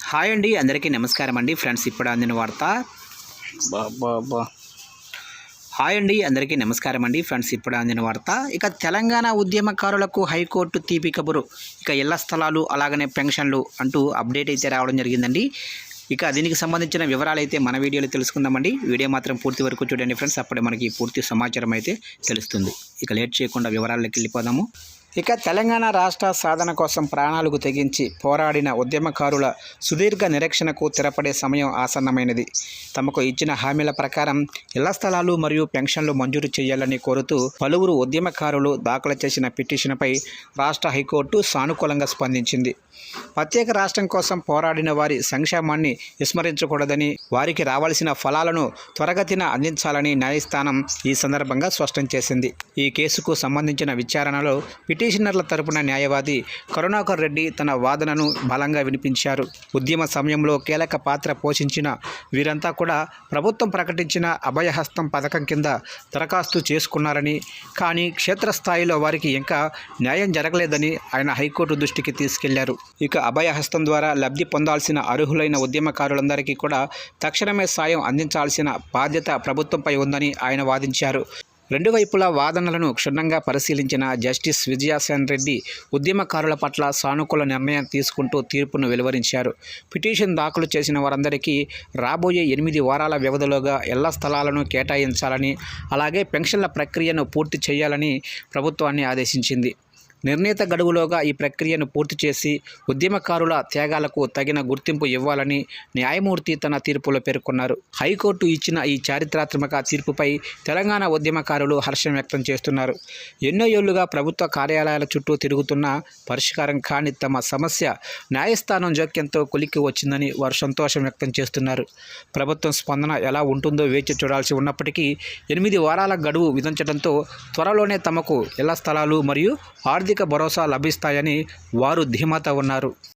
Hi అండి, అందరికీ నమస్కారం అండి. ఫ్రెండ్స్, ఇప్పుడు అందిన వార్త. హాయ్ అండి, అందరికీ నమస్కారం అండి. ఫ్రెండ్స్, ఇప్పుడు అందిన వార్త. ఇక తెలంగాణ ఉద్యమకారులకు హైకోర్టు తీపి కబురు. ఇక ఇళ్ల స్థలాలు అలాగనే పెన్షన్లు అంటూ అప్డేట్ అయితే రావడం జరిగిందండి. ఇక దీనికి సంబంధించిన వివరాలు అయితే మన వీడియోలో తెలుసుకుందామండి. వీడియో మాత్రం పూర్తి వరకు చూడండి ఫ్రెండ్స్, అప్పుడే మనకి పూర్తి సమాచారం అయితే తెలుస్తుంది. ఇక లేట్ చేయకుండా వివరాల్లోకి వెళ్ళిపోదాము. ఇక తెలంగాణ రాష్ట్ర సాధన కోసం ప్రాణాలకు తెగించి పోరాడిన ఉద్యమకారుల సుదీర్ఘ నిరీక్షణకు తెరపడే సమయం ఆసన్నమైనది. తమకు ఇచ్చిన హామీల ప్రకారం ఇళ్ల స్థలాలు మరియు పెన్షన్లు మంజూరు చేయాలని కోరుతూ పలువురు ఉద్యమకారులు దాఖలు చేసిన పిటిషన్పై రాష్ట్ర హైకోర్టు సానుకూలంగా స్పందించింది. ప్రత్యేక రాష్ట్రం కోసం పోరాడిన వారి సంక్షేమాన్ని విస్మరించకూడదని, వారికి రావాల్సిన ఫలాలను త్వరగతిన అందించాలని న్యాయస్థానం ఈ సందర్భంగా స్పష్టం చేసింది. ఈ కేసుకు సంబంధించిన విచారణలో పిటిషనర్ల తరపున న్యాయవాది కరుణాకర్ రెడ్డి తన వాదనను బలంగా వినిపించారు. ఉద్యమ సమయంలో కీలక పాత్ర పోషించిన వీరంతా కూడా ప్రభుత్వం ప్రకటించిన అభయహస్తం పథకం కింద దరఖాస్తు చేసుకున్నారని, కానీ క్షేత్రస్థాయిలో వారికి ఇంకా న్యాయం జరగలేదని ఆయన హైకోర్టు దృష్టికి తీసుకెళ్లారు. ఇక అభయహస్తం ద్వారా లబ్ధి పొందాల్సిన అర్హులైన ఉద్యమకారులందరికీ కూడా తక్షణమే సాయం అందించాల్సిన బాధ్యత ప్రభుత్వంపై ఉందని ఆయన వాదించారు. రెండు వైపులా వాదనలను క్షుణ్ణంగా పరిశీలించిన జస్టిస్ విజయసేన్ రెడ్డి ఉద్యమకారుల పట్ల సానుకూల నిర్ణయం తీసుకుంటూ తీర్పును వెలువరించారు. పిటిషన్ దాఖలు చేసిన వారందరికీ రాబోయే 8 వారాల వ్యవధిలోగా ఇళ్ల స్థలాలను కేటాయించాలని, అలాగే పెన్షన్ల ప్రక్రియను పూర్తి చేయాలని ప్రభుత్వాన్ని ఆదేశించింది. నిర్ణీత గడువులోగా ఈ ప్రక్రియను పూర్తి చేసి ఉద్యమకారుల త్యాగాలకు తగిన గుర్తింపు ఇవ్వాలని న్యాయమూర్తి తన తీర్పులో పేర్కొన్నారు. హైకోర్టు ఇచ్చిన ఈ చారిత్రాత్మక తీర్పుపై తెలంగాణ ఉద్యమకారులు హర్షం వ్యక్తం చేస్తున్నారు. ఎన్నో ఏళ్లుగా ప్రభుత్వ కార్యాలయాల చుట్టూ తిరుగుతున్న పరిష్కారం కాని తమ సమస్య న్యాయస్థానం జోక్యంతో కొలిక్కి వచ్చిందని వారు సంతోషం వ్యక్తం చేస్తున్నారు. ప్రభుత్వం స్పందన ఎలా ఉంటుందో వేచి చూడాల్సి ఉన్నప్పటికీ 8 వారాల గడువు విధించడంతో త్వరలోనే తమకు ఇళ్ల స్థలాలు మరియు ఆర్థిక భరోసా లభిస్తాయని వారు ధీమాతో ఉన్నారు.